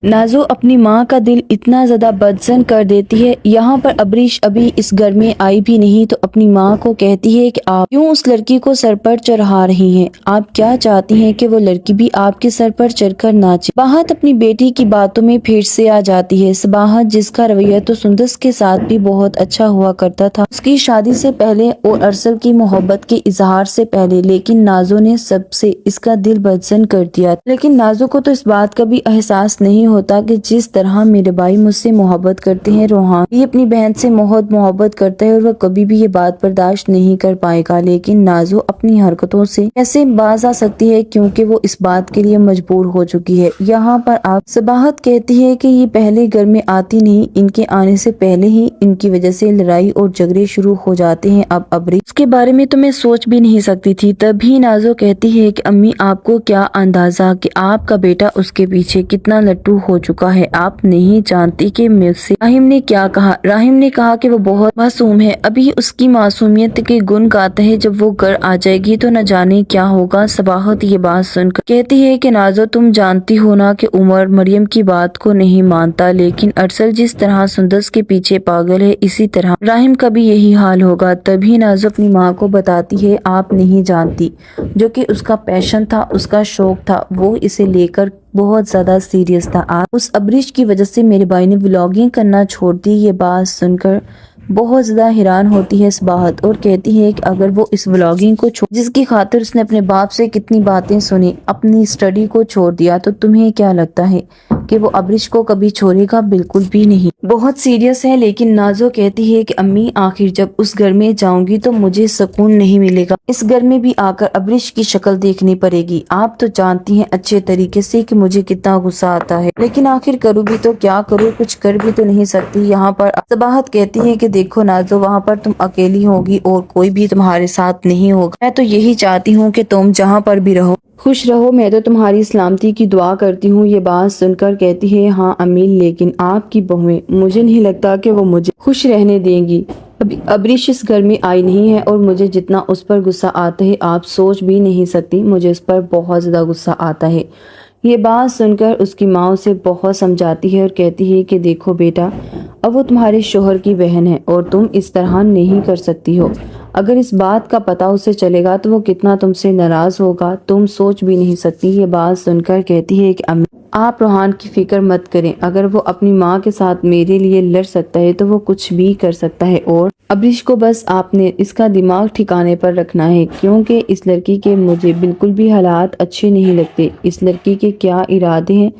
नाज़ो अपनी माँ का दिल इतना ज़्यादा बदज़न कर देती है। यहाँ पर अबरीश अभी इस घर में आई भी नहीं तो अपनी माँ को कहती है कि आप क्यों उस लड़की को सर पर चढ़ा रही हैं? आप क्या चाहती हैं कि वो लड़की भी आपके सर पर चढ़कर नाचे? सबाहत अपनी बेटी की बातों में फिर से आ जाती है। सबाहत जिसका रवैया तो सुंदस के साथ भी बहुत अच्छा हुआ करता था, उसकी शादी से पहले और अरसल की मोहब्बत के इजहार से पहले, लेकिन नाज़ो ने सबसे इसका दिल बदज़न कर दिया। लेकिन नाज़ो को तो इस बात का भी एहसास नहीं होता कि जिस तरह मेरे भाई मुझसे मोहब्बत करते हैं, रोहान ये अपनी बहन से बहुत मोहब्बत करता है और वह कभी भी ये बात बर्दाश्त नहीं कर पाएगा। लेकिन नाज़ो अपनी हरकतों से कैसे बाज आ सकती है, क्योंकि वो इस बात के लिए मजबूर हो चुकी है। यहाँ पर आप सबाहत कहती है कि ये पहले घर में आती नहीं, इनके आने से पहले ही इनकी वजह से लड़ाई और झगड़े शुरू हो जाते हैं। अब अबरी उसके बारे में तो मैं सोच भी नहीं सकती थी। तभी नाज़ो कहती है कि अम्मी आपको क्या अंदाजा कि आपका बेटा उसके पीछे कितना लट्टू हो चुका है। आप नहीं जानती कि मुझसे राहिम ने क्या कहा। राहिम ने कहा कि वो बहुत मासूम है, अभी उसकी मासूमियत के गुण गाता है, जब वो घर आ जाएगी तो न जाने क्या होगा। सबाहत ये बात सुनकर कहती है कि नाज़ो तुम जानती हो ना कि उमर मरियम की बात को नहीं मानता, लेकिन अरसल जिस तरह सुंदस के पीछे पागल है, इसी तरह राहिम का भी यही हाल होगा। तभी नाज़ो अपनी माँ को बताती है आप नहीं जानती, जो कि उसका पैशन था, उसका शौक था, वो इसे लेकर बहुत ज्यादा सीरियस था। आज उस अबरीश की वजह से मेरे भाई ने व्लॉगिंग करना छोड़ दी। ये बात सुनकर बहुत ज्यादा हैरान होती है सबाहत और कहती है कि अगर वो इस व्लॉगिंग को छोड़, जिसकी खातिर उसने अपने बाप से कितनी बातें सुनी, अपनी स्टडी को छोड़ दिया, तो तुम्हें क्या लगता है कि वो अबरीश को कभी छोड़ेगा? बिल्कुल भी नहीं। बहुत सीरियस है। लेकिन नाज़ो कहती है कि अम्मी आखिर जब उस घर में जाऊंगी तो मुझे सुकून नहीं मिलेगा, इस घर में भी आकर अबरीश की शक्ल देखनी पड़ेगी। आप तो जानती हैं अच्छे तरीके से कि मुझे कितना गुस्सा आता है, लेकिन आखिर करूँ भी तो क्या करूँ, कुछ कर भी तो नहीं सकती। यहाँ पर सबाहत कहती है कि देखो नाज़ो, वहाँ पर तुम अकेली होगी और कोई भी तुम्हारे साथ नहीं होगा। मैं तो यही चाहती हूँ कि तुम जहाँ पर भी रहो खुश रहो, मैं तो तुम्हारी सलामती की दुआ करती हूँ। ये बात सुनकर कहती है हाँ अम्मी, लेकिन आपकी बहुएं, मुझे नहीं लगता कि वो मुझे खुश रहने देंगी। अभी अबरीश इस घर में आई नहीं है और मुझे जितना उस पर गुस्सा आता है आप सोच भी नहीं सकती। मुझे उस पर बहुत ज्यादा गुस्सा आता है। ये बात सुनकर उसकी माँ उसे बहुत समझाती है और कहती है कि देखो बेटा, अब वो तुम्हारे शोहर की बहन है और तुम इस तरह नहीं कर सकती हो। अगर इस बात का पता उसे चलेगा तो वो कितना तुमसे नाराज होगा, तुम सोच भी नहीं सकती। ये बात सुनकर कहती है कि अम्मी आप रोहान की फिक्र मत करें, अगर वो अपनी माँ के साथ मेरे लिए लड़ सकता है तो वो कुछ भी कर सकता है। और अबरीश को बस आपने इसका दिमाग ठिकाने पर रखना है, क्योंकि इस लड़की के मुझे बिल्कुल भी हालात अच्छे नहीं लगते। इस लड़की के क्या इरादे हैं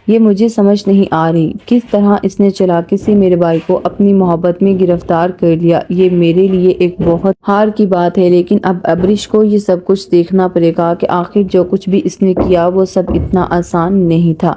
ये मुझे समझ नहीं आ रही। किस तरह इसने चालाकी से मेरे भाई को अपनी मोहब्बत में गिरफ्तार कर लिया, ये मेरे लिए एक बहुत हार की बात है। लेकिन अब अबरीश को ये सब कुछ देखना पड़ेगा कि आखिर जो कुछ भी इसने किया वो सब इतना आसान नहीं था।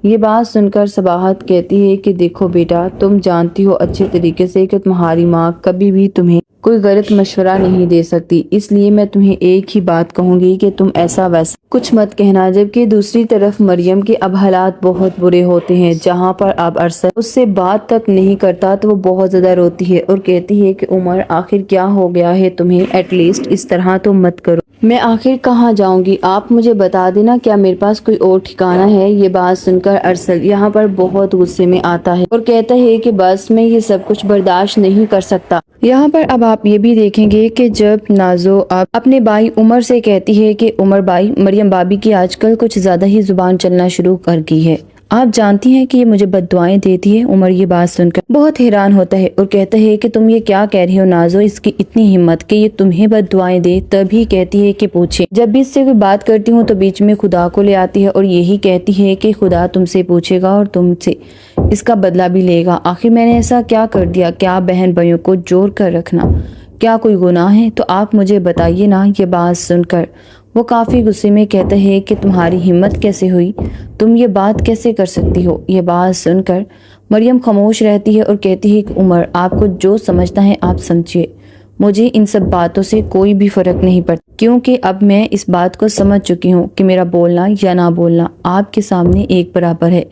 ये बात सुनकर सबाहत कहती है कि देखो बेटा, तुम जानती हो अच्छे तरीके से कि तुम्हारी माँ कभी भी तुम्हें कोई गलत मशवरा नहीं दे सकती, इसलिए मैं तुम्हें एक ही बात कहूंगी कि तुम ऐसा वैसा कुछ मत कहना। जबकि दूसरी तरफ मरियम के अब हालात बहुत बुरे होते हैं। जहाँ पर अब अरसल उससे बात तक नहीं करता तो वो बहुत ज्यादा रोती है और कहती है कि उमर आखिर क्या हो गया है तुम्हें, एटलीस्ट इस तरह तो मत करो, मैं आखिर कहाँ जाऊंगी, आप मुझे बता देना, क्या मेरे पास कोई और ठिकाना है। ये बात सुनकर अरसल यहाँ पर बहुत गुस्से में आता है और कहता है कि बस मैं ये सब कुछ बर्दाश्त नहीं कर सकता। यहाँ पर अब आप ये भी देखेंगे कि जब नाज़ो अब अपने भाई उमर से कहती है कि उमर भाई, मरियम भाभी की आजकल कुछ ज्यादा ही जुबान चलना शुरू कर गई है, आप जानती हैं कि ये मुझे बद्दुआएं देती है। उमर ये बात सुनकर बहुत हैरान होता है और कहता है कि तुम ये क्या कह रही हो नाज़ो, इसकी इतनी हिम्मत कि ये तुम्हें बद्दुआएं दे। तभी कहती है कि पूछे, जब भी इससे कोई बात करती हूँ तो बीच में खुदा को ले आती है और यही कहती है कि खुदा तुमसे पूछेगा और तुमसे इसका बदला भी लेगा। आखिर मैंने ऐसा क्या कर दिया, क्या बहन भाइयों को जोड़ कर रखना क्या कोई गुनाह है, तो आप मुझे बताइए ना। ये बात सुनकर वो काफी गुस्से में कहता है कि तुम्हारी हिम्मत कैसे हुई, तुम ये बात कैसे कर सकती हो। ये बात सुनकर मरियम खामोश रहती है और कहती है कि उमर, आपको जो समझना है आप समझिए, मुझे इन सब बातों से कोई भी फर्क नहीं पड़ता, क्योंकि अब मैं इस बात को समझ चुकी हूँ कि मेरा बोलना या ना बोलना आपके सामने एक बराबर है।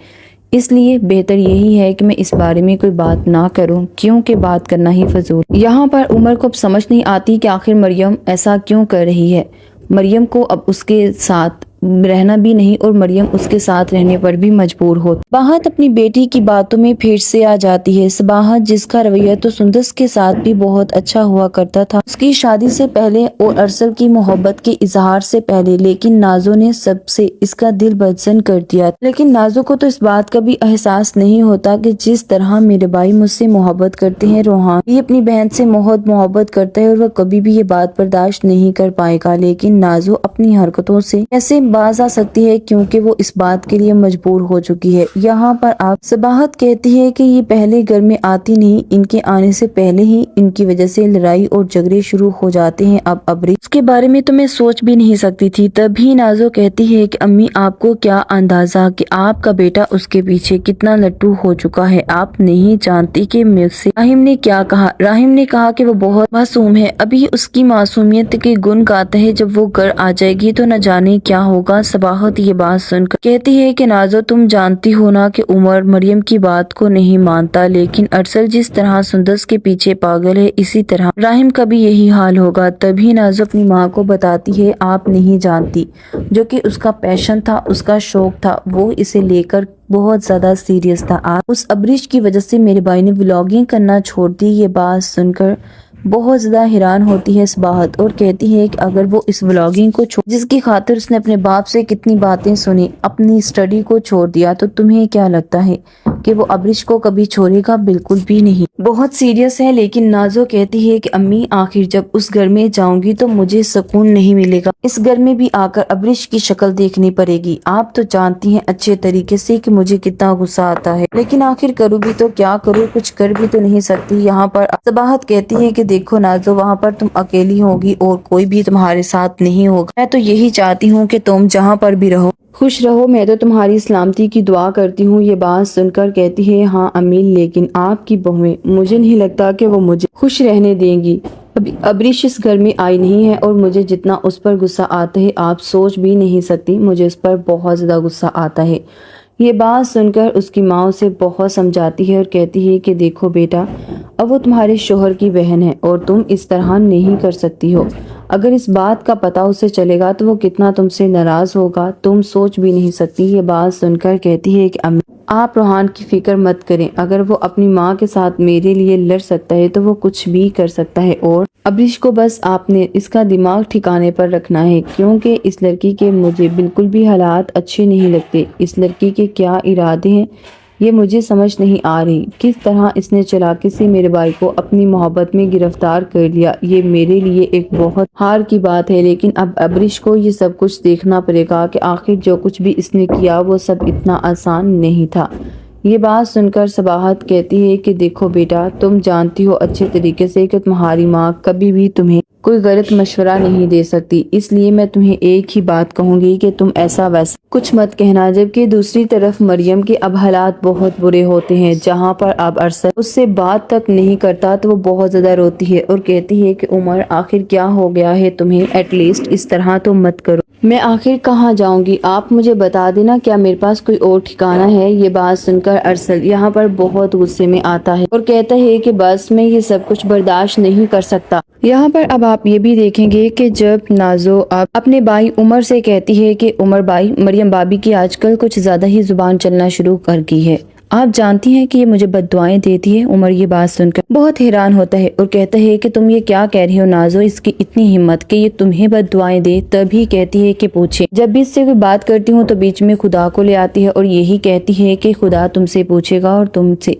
इसलिए बेहतर यही है कि मैं इस बारे में कोई बात ना करूं, क्योंकि बात करना ही फजूल। यहाँ पर उमर को अब समझ नहीं आती कि आखिर मरियम ऐसा क्यों कर रही है। मरियम को अब उसके साथ रहना भी नहीं और मरियम उसके साथ रहने पर भी मजबूर हो। सबाहत अपनी बेटी की बातों में फिर से आ जाती है। सबाहत जिसका रवैया तो सुंदस के साथ भी बहुत अच्छा हुआ करता था, उसकी शादी से पहले और अरसल की मोहब्बत के इजहार से पहले, लेकिन नाजो ने सबसे इसका दिल बदसन कर दिया। लेकिन नाजो को तो इस बात का भी एहसास नहीं होता कि जिस तरह मेरे भाई मुझसे मोहब्बत करते हैं, रोहान भी अपनी बहन से बहुत मोहब्बत करता है और वह कभी भी ये बात बर्दाश्त नहीं कर पाएगा। लेकिन नाजो अपनी हरकतों से कैसे बाज आ सकती है, क्योंकि वो इस बात के लिए मजबूर हो चुकी है। यहाँ पर आप सबाहत कहती है कि ये पहले घर में आती नहीं, इनके आने से पहले ही इनकी वजह से लड़ाई और झगड़े शुरू हो जाते हैं। अब अबरी उसके बारे में तो मैं सोच भी नहीं सकती थी। तभी नाजो कहती है कि अम्मी, आपको क्या अंदाजा कि आपका बेटा उसके पीछे कितना लट्टू हो चुका है। आप नहीं जानती कि मुझसे राहिम ने क्या कहा। राहिम ने कहा कि वो बहुत मासूम है, अभी उसकी मासूमियत के गुण गाता है, जब वो घर आ जाएगी तो न जाने क्या होगा। सबाहत ये बात सुनकर कहती है कि नाजो, तुम जानती हो ना कि उमर मरियम की बात को नहीं मानता, लेकिन अरसल जिस तरह सुंदस के पीछे पागल है, इसी तरह राहिम का भी यही हाल होगा। तभी नाजो अपनी माँ को बताती है, आप नहीं जानती, जो कि उसका पैशन था, उसका शौक था, वो इसे लेकर बहुत ज्यादा सीरियस था। आज उस अबरिश की वजह से मेरे भाई ने व्लॉगिंग करना छोड़ दी। ये बात सुनकर बहुत ज्यादा हैरान होती है सबाहत और कहती है कि अगर वो इस व्लॉगिंग को जिसकी खातिर उसने अपने बाप से कितनी बातें सुनी, अपनी स्टडी को छोड़ दिया, तो तुम्हें क्या लगता है कि वो अबरिश को कभी छोड़ेगा? बिल्कुल भी नहीं। बहुत सीरियस है। लेकिन नाजो कहती है कि अम्मी, आखिर जब उस घर में जाऊंगी तो मुझे सुकून नहीं मिलेगा, इस घर में भी आकर अबरिश की शक्ल देखनी पड़ेगी। आप तो जानती हैं अच्छे तरीके से कि मुझे कितना गुस्सा आता है, लेकिन आखिर करूँ भी तो क्या करूँ, कुछ कर भी तो नहीं सकती। यहाँ पर सबाहत कहती है कि देखो नाजो, वहाँ पर तुम अकेली होगी और कोई भी तुम्हारे साथ नहीं होगा। मैं तो यही चाहती हूँ कि तुम जहाँ पर भी रहो खुश रहो, मैं तो तुम्हारी सलामती की दुआ करती हूँ। ये बात सुनकर कहती है, हाँ अम्मी, लेकिन आपकी बहुएं, मुझे नहीं लगता कि वो मुझे खुश रहने देंगी। अभी अबरिश इस घर में आई नहीं है और मुझे जितना उस पर गुस्सा आता है आप सोच भी नहीं सकती। मुझे उस पर बहुत ज्यादा गुस्सा आता है। ये बात सुनकर उसकी माँ उसे बहुत समझाती है और कहती है कि देखो बेटा, अब वो तुम्हारे शोहर की बहन है और तुम इस तरह नहीं कर सकती हो। अगर इस बात का पता उसे चलेगा तो वो कितना तुमसे नाराज होगा, तुम सोच भी नहीं सकती। ये बात सुनकर कहती है कि अम्मी, आप रोहान की फिक्र मत करें, अगर वो अपनी माँ के साथ मेरे लिए लड़ सकता है तो वो कुछ भी कर सकता है। और अबरिश को बस आपने इसका दिमाग ठिकाने पर रखना है, क्योंकि इस लड़की के मुझे बिल्कुल भी हालात अच्छे नहीं लगते। इस लड़की के क्या इरादे हैं ये मुझे समझ नहीं आ रही। किस तरह इसने चालाकी से मेरे भाई को अपनी मोहब्बत में गिरफ्तार कर लिया, ये मेरे लिए एक बहुत हार की बात है। लेकिन अब अबरिश को ये सब कुछ देखना पड़ेगा कि आखिर जो कुछ भी इसने किया वो सब इतना आसान नहीं था। ये बात सुनकर सबाहत कहती है कि देखो बेटा, तुम जानती हो अच्छे तरीके से कि तुम्हारी माँ कभी भी तुम्हें कोई गलत मशवरा नहीं दे सकती, इसलिए मैं तुम्हें एक ही बात कहूंगी कि तुम ऐसा वैसा कुछ मत कहना। जबकि दूसरी तरफ मरियम के अब हालात बहुत बुरे होते हैं। जहाँ पर अब अरसल उससे बात तक नहीं करता तो वो बहुत ज्यादा रोती है और कहती है कि उमर, आखिर क्या हो गया है तुम्हें, एटलीस्ट इस तरह तो मत करो, मैं आखिर कहाँ जाऊंगी, आप मुझे बता देना, क्या मेरे पास कोई और ठिकाना है। ये बात सुनकर अरसल यहाँ पर बहुत गुस्से में आता है और कहता है कि बस मैं ये सब कुछ बर्दाश्त नहीं कर सकता। यहाँ पर अब आप ये भी देखेंगे कि जब नाजो अब अपने भाई उमर से कहती है कि उमर भाई, मरियम भाभी की आजकल कुछ ज्यादा ही जुबान चलना शुरू कर गई है, आप जानती हैं कि ये मुझे बद्दुआएं देती है। उमर ये बात सुनकर बहुत हैरान होता है और कहता है कि तुम ये क्या कह रही हो नाजो, इसकी इतनी हिम्मत कि ये तुम्हें बद्दुआएं दे। तभी कहती है कि पूछे, जब भी इससे कोई बात करती हूँ तो बीच में खुदा को ले आती है और यही कहती है कि खुदा तुमसे पूछेगा और तुमसे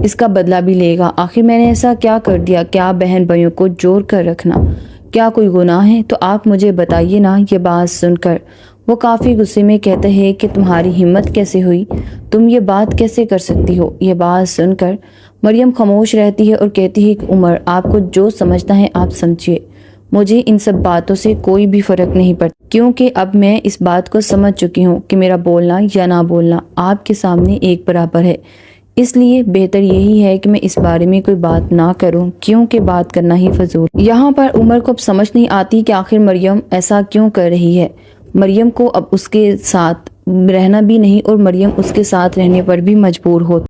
इसका बदला भी लेगा। आखिर मैंने ऐसा क्या कर दिया, क्या बहन भाइयों को जोड़ कर रखना क्या कोई गुनाह है, तो आप मुझे बताइए ना। ये बात सुनकर वो काफी गुस्से में कहते हैं कि तुम्हारी हिम्मत कैसे हुई, तुम ये बात कैसे कर सकती हो। ये बात सुनकर मरियम खामोश रहती है और कहती है कि उमर, आपको जो समझना है आप समझिए, मुझे इन सब बातों से कोई भी फर्क नहीं पड़ता, क्योंकि अब मैं इस बात को समझ चुकी हूँ कि मेरा बोलना या ना बोलना आपके सामने एक बराबर है। इसलिए बेहतर यही है कि मैं इस बारे में कोई बात ना करूं, क्योंकि बात करना ही फजूल। यहाँ पर उमर को अब समझ नहीं आती कि आखिर मरियम ऐसा क्यों कर रही है। मरियम को अब उसके साथ रहना भी नहीं और मरियम उसके साथ रहने पर भी मजबूर हो।